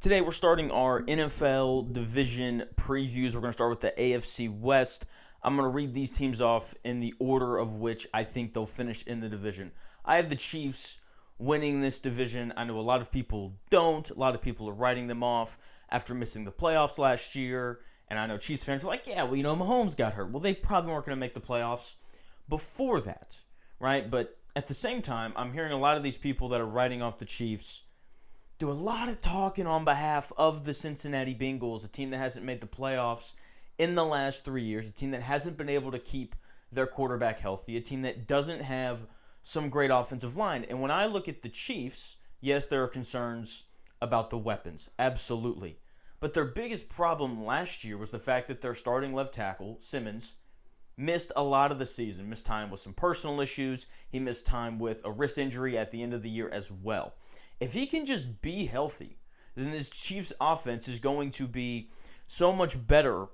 Today we're starting our NFL division previews. We're going to start with the AFC West. I'm going to read these teams off in the order of which I think they'll finish in the division. I have the Chiefs winning this division. I know a lot of people don't. A lot of people are writing them off after missing the playoffs last year. And I know Chiefs fans are like, yeah, well, Mahomes got hurt. Well, they probably weren't going to make the playoffs before that, right? But at the same time, I'm hearing a lot of these people that are writing off the Chiefs do a lot of talking on behalf of the Cincinnati Bengals, a team that hasn't made the playoffs in the last 3 years, a team that hasn't been able to keep their quarterback healthy, a team that doesn't have some great offensive line. And when I look at the Chiefs, yes, there are concerns about the weapons, absolutely. But their biggest problem last year was the fact that their starting left tackle, Simmons, missed a lot of the season, missed time with some personal issues. He missed time with a wrist injury at the end of the year as well. If he can just be healthy, then this Chiefs offense is going to be so much better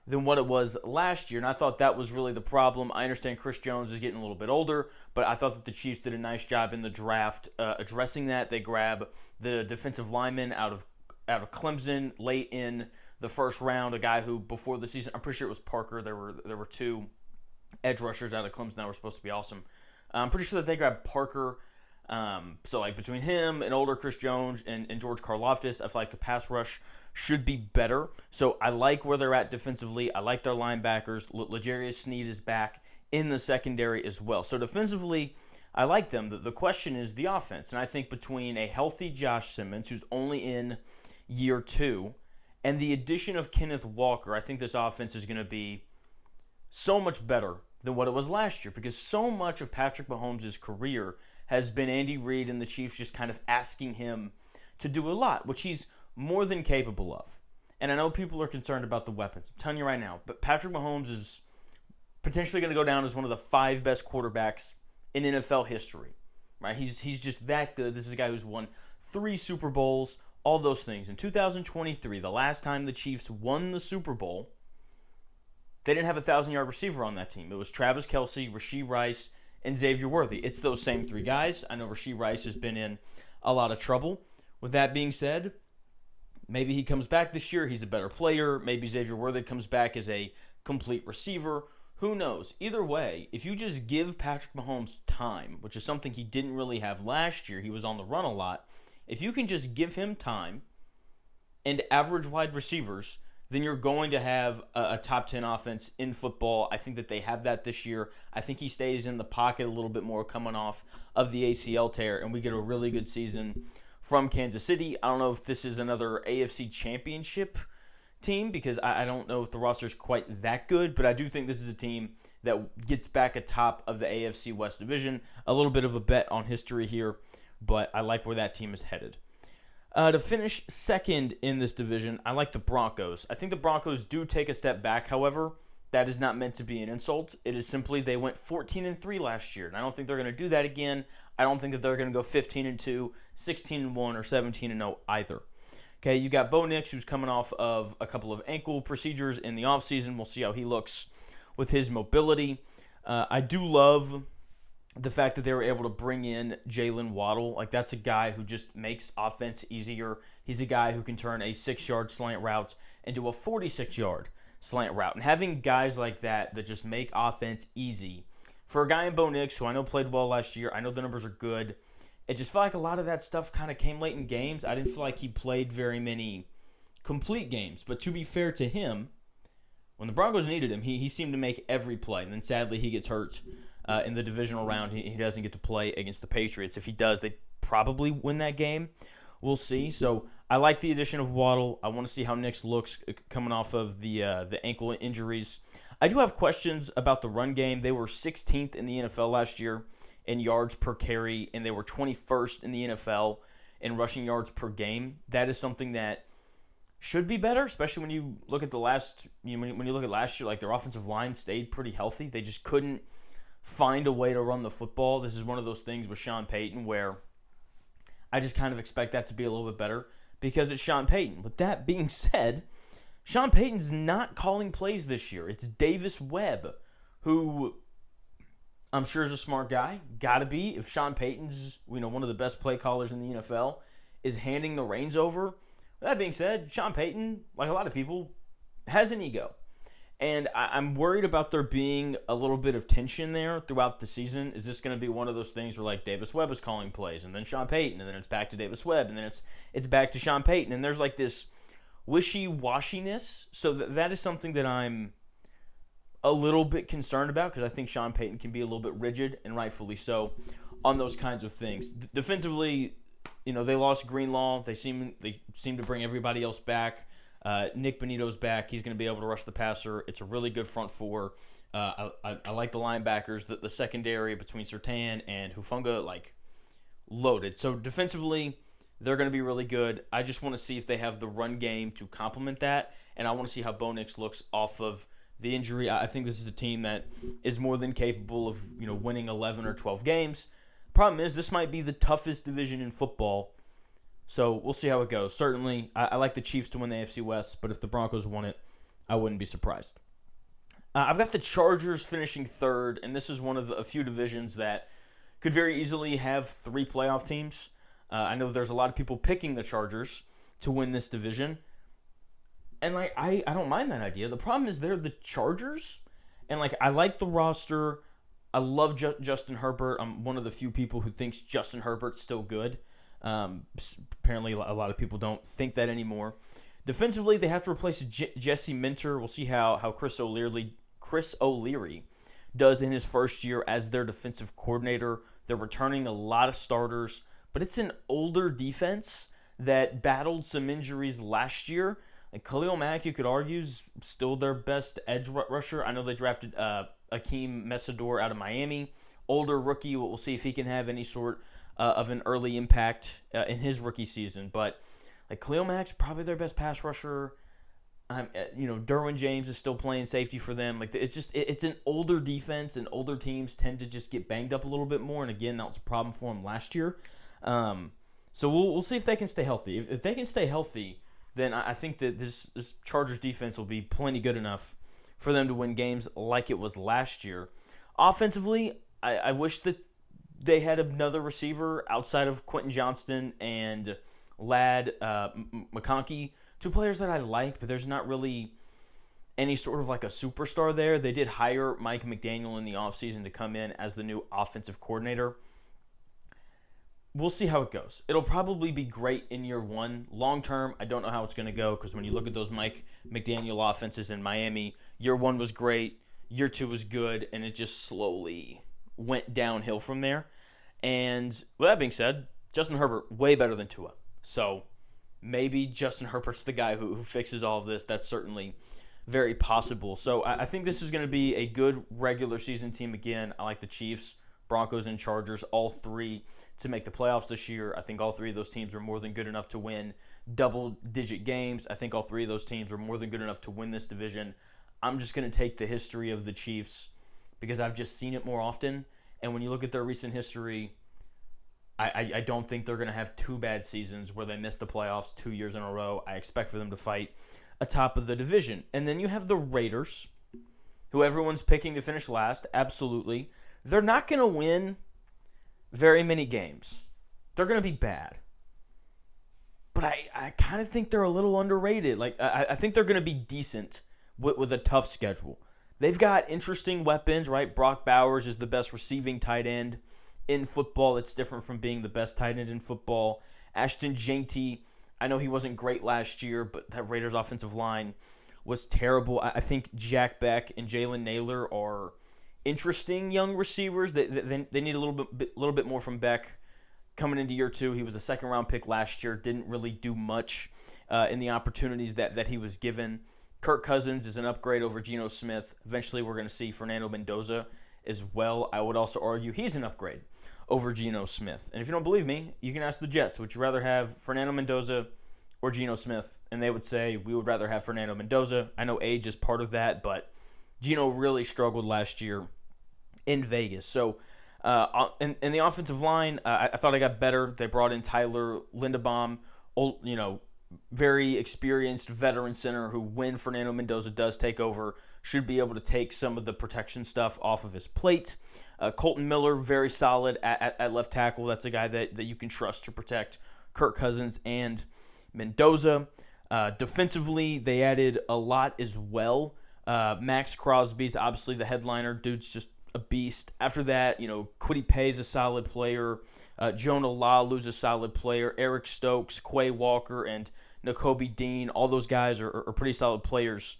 than what it was last year. And I thought that was really the problem. I understand Chris Jones is getting a little bit older, but I thought that the Chiefs did a nice job in the draft addressing that. They grab the defensive lineman out of Clemson late in the first round, a guy who before the season, I'm pretty sure it was Parker. There were two edge rushers out of Clemson that were supposed to be awesome. I'm pretty sure that they grabbed Parker. So between him and older Chris Jones and George Karlaftis, I feel like the pass rush should be better. So I like where they're at defensively. I like their linebackers. L'Jarius Sneed is back in the secondary as well. So defensively, I like them. The question is the offense. And I think between a healthy Josh Simmons, who's only in year 2, and the addition of Kenneth Walker, I think this offense is going to be so much better than what it was last year, because so much of Patrick Mahomes' career has been Andy Reid and the Chiefs just kind of asking him to do a lot, which he's more than capable of. And I know people are concerned about the weapons. I'm telling you right now, but Patrick Mahomes is potentially going to go down as one of the 5 best quarterbacks in NFL history. Right? He's just that good. This is a guy who's won 3 Super Bowls, all those things. In 2023, the last time the Chiefs won the Super Bowl, they didn't have a 1,000-yard receiver on that team. It was Travis Kelce, Rashee Rice, and Xavier Worthy. It's those same 3 guys. I know Rashee Rice has been in a lot of trouble. With that being said, maybe he comes back this year. He's a better player. Maybe Xavier Worthy comes back as a complete receiver. Who knows? Either way, if you just give Patrick Mahomes time, which is something he didn't really have last year, he was on the run a lot. If you can just give him time and average wide receivers, then you're going to have a top 10 offense in football. I think that they have that this year. I think he stays in the pocket a little bit more coming off of the ACL tear, and we get a really good season from Kansas City. I don't know if this is another AFC championship team, because I don't know if the roster is quite that good, but I do think this is a team that gets back atop of the AFC West division. A little bit of a bet on history here, but I like where that team is headed. To finish second in this division, I like the Broncos. I think the Broncos do take a step back. However, that is not meant to be an insult. It is simply they went 14-3 last year, and I don't think they're going to do that again. I don't think that they're going to go 15-2, 16-1, or 17-0 either. Okay, you got Bo Nix, who's coming off of a couple of ankle procedures in the offseason. We'll see how he looks with his mobility. I do love the fact that they were able to bring in Jalen Waddle. Like, that's a guy who just makes offense easier. He's a guy who can turn a 6-yard slant route into a 46-yard slant route. And having guys like that just make offense easy, for a guy in Bo Nix, who I know played well last year, I know the numbers are good, it just felt like a lot of that stuff kind of came late in games. I didn't feel like he played very many complete games. But to be fair to him, when the Broncos needed him, he seemed to make every play. And then sadly he gets hurt in the divisional round. He doesn't get to play against the Patriots. If he does, they probably win that game. We'll see. So I like the addition of Waddle. I want to see how Nix looks coming off of the ankle injuries. I do have questions about the run game. They were 16th in the NFL last year in yards per carry, and they were 21st in the NFL in rushing yards per game. That is something that should be better, especially when you look at last year. Like, their offensive line stayed pretty healthy. They just couldn't find a way to run the football. This is one of those things with Sean Payton where I just kind of expect that to be a little bit better because it's Sean Payton. With that being said, Sean Payton's not calling plays this year. It's Davis Webb, who I'm sure is a smart guy. Gotta be. If Sean Payton's one of the best play callers in the NFL is handing the reins over, That being said, Sean Payton, like a lot of people, has an ego. And I'm worried about there being a little bit of tension there throughout the season. Is this going to be one of those things where, like, Davis Webb is calling plays, and then Sean Payton, and then it's back to Davis Webb, and then it's back to Sean Payton, and there's like this wishy-washiness. So that is something that I'm a little bit concerned about, because I think Sean Payton can be a little bit rigid, and rightfully so, on those kinds of things. Defensively, they lost Greenlaw. They seem to bring everybody else back. Nick Bonito's back. He's going to be able to rush the passer. It's a really good front four. I like the linebackers. The secondary between Surtain and Hufanga, loaded. So defensively, they're going to be really good. I just want to see if they have the run game to complement that, and I want to see how Bo Nix looks off of the injury. I think this is a team that is more than capable of winning 11 or 12 games. Problem is, this might be the toughest division in football. So we'll see how it goes. Certainly, I like the Chiefs to win the AFC West, but if the Broncos won it, I wouldn't be surprised. I've got the Chargers finishing third, and this is one of a few divisions that could very easily have 3 playoff teams. I know there's a lot of people picking the Chargers to win this division, and I don't mind that idea. The problem is they're the Chargers, and I like the roster. I love Justin Herbert. I'm one of the few people who thinks Justin Herbert's still good. Apparently, a lot of people don't think that anymore. Defensively, they have to replace Jesse Minter. We'll see how Chris O'Leary does in his first year as their defensive coordinator. They're returning a lot of starters, but it's an older defense that battled some injuries last year. Khalil Mack, you could argue, is still their best edge rusher. I know they drafted Akeem Mesidor out of Miami. Older rookie. We'll see if he can have any sort of an early impact in his rookie season. But Khalil Mack's probably their best pass rusher. Derwin James is still playing safety for them. It's an older defense, and older teams tend to just get banged up a little bit more. And again, that was a problem for them last year. So we'll see if they can stay healthy. If they can stay healthy, then I think that this Chargers defense will be plenty good enough for them to win games like it was last year. Offensively, I wish that they had another receiver outside of Quentin Johnston and Ladd McConkey, 2 players that I like, but there's not really any sort of a superstar there. They did hire Mike McDaniel in the offseason to come in as the new offensive coordinator. We'll see how it goes. It'll probably be great in year 1. Long term, I don't know how it's going to go, because when you look at those Mike McDaniel offenses in Miami, year 1 was great, year 2 was good, and it just slowly went downhill from there. And with that being said, Justin Herbert, way better than Tua. So maybe Justin Herbert's the guy who fixes all of this. That's certainly very possible. So I think this is going to be a good regular season team again. I like the Chiefs, Broncos, and Chargers, all 3 to make the playoffs this year. I think all 3 of those teams are more than good enough to win double-digit games. I think all 3 of those teams are more than good enough to win this division. I'm just going to take the history of the Chiefs because I've just seen it more often. And when you look at their recent history, I don't think they're going to have 2 bad seasons where they miss the playoffs 2 years in a row. I expect for them to fight atop of the division. And then you have the Raiders, who everyone's picking to finish last. Absolutely. They're not going to win very many games. They're going to be bad. But I kind of think they're a little underrated. I think they're going to be decent with a tough schedule. They've got interesting weapons, right? Brock Bowers is the best receiving tight end in football. It's different from being the best tight end in football. Ashton Jeanty, I know he wasn't great last year, but that Raiders offensive line was terrible. I think Jack Beck and Jalen Naylor are interesting young receivers. They need a little bit more from Beck coming into year 2. He was a second-round pick last year, didn't really do much in the opportunities that he was given. Kirk Cousins is an upgrade over Geno Smith. Eventually, we're going to see Fernando Mendoza as well. I would also argue he's an upgrade over Geno Smith. And if you don't believe me, you can ask the Jets. Would you rather have Fernando Mendoza or Geno Smith? And they would say, we would rather have Fernando Mendoza. I know age is part of that, but Geno really struggled last year in Vegas. So in the offensive line, I thought I got better. They brought in Tyler Linderbaum, very experienced veteran center who, when Fernando Mendoza does take over, should be able to take some of the protection stuff off of his plate. Colton Miller, very solid at left tackle. That's a guy that you can trust to protect Kirk Cousins and Mendoza. Defensively, they added a lot as well. Max Crosby's obviously the headliner. Dude's just a beast. After that, Kwity Paye's a solid player. Jonah Lalu's a solid player. Eric Stokes, Quay Walker, and Nakobe Dean, all those guys are pretty solid players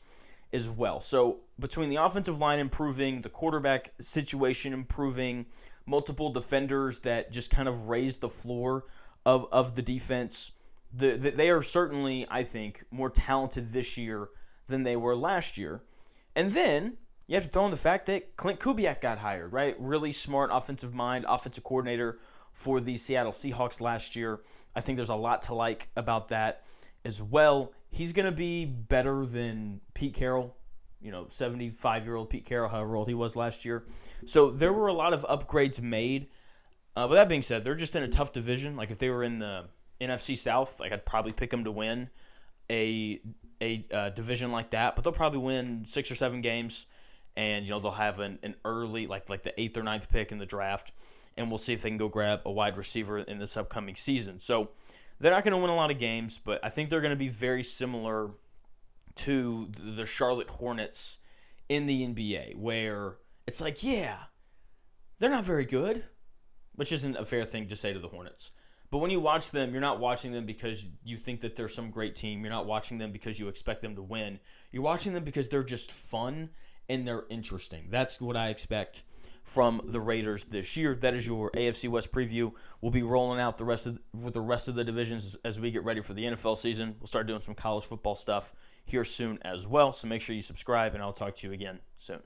as well. So between the offensive line improving, the quarterback situation improving, multiple defenders that just kind of raise the floor of the defense, they are certainly, I think, more talented this year than they were last year. And then you have to throw in the fact that Clint Kubiak got hired, right? Really smart offensive mind, offensive coordinator for the Seattle Seahawks last year. I think there's a lot to like about that as well. He's going to be better than Pete Carroll, 75-year-old Pete Carroll, however old he was last year. So there were a lot of upgrades made. But that being said, they're just in a tough division. Like if they were in the NFC South, I'd probably pick them to win a division like that. But they'll probably win 6 or 7 games, and they'll have an early like the 8th or 9th pick in the draft, and we'll see if they can go grab a wide receiver in this upcoming season. So they're not going to win a lot of games, but I think they're going to be very similar to the Charlotte Hornets in the NBA, where it's like, yeah, they're not very good, which isn't a fair thing to say to the Hornets. But when you watch them, you're not watching them because you think that they're some great team. You're not watching them because you expect them to win. You're watching them because they're just fun and they're interesting. That's what I expect from the Raiders this year. That is your AFC West preview. We'll be rolling out the rest of the divisions as we get ready for the NFL season. We'll start doing some college football stuff here soon as well. So make sure you subscribe, and I'll talk to you again soon.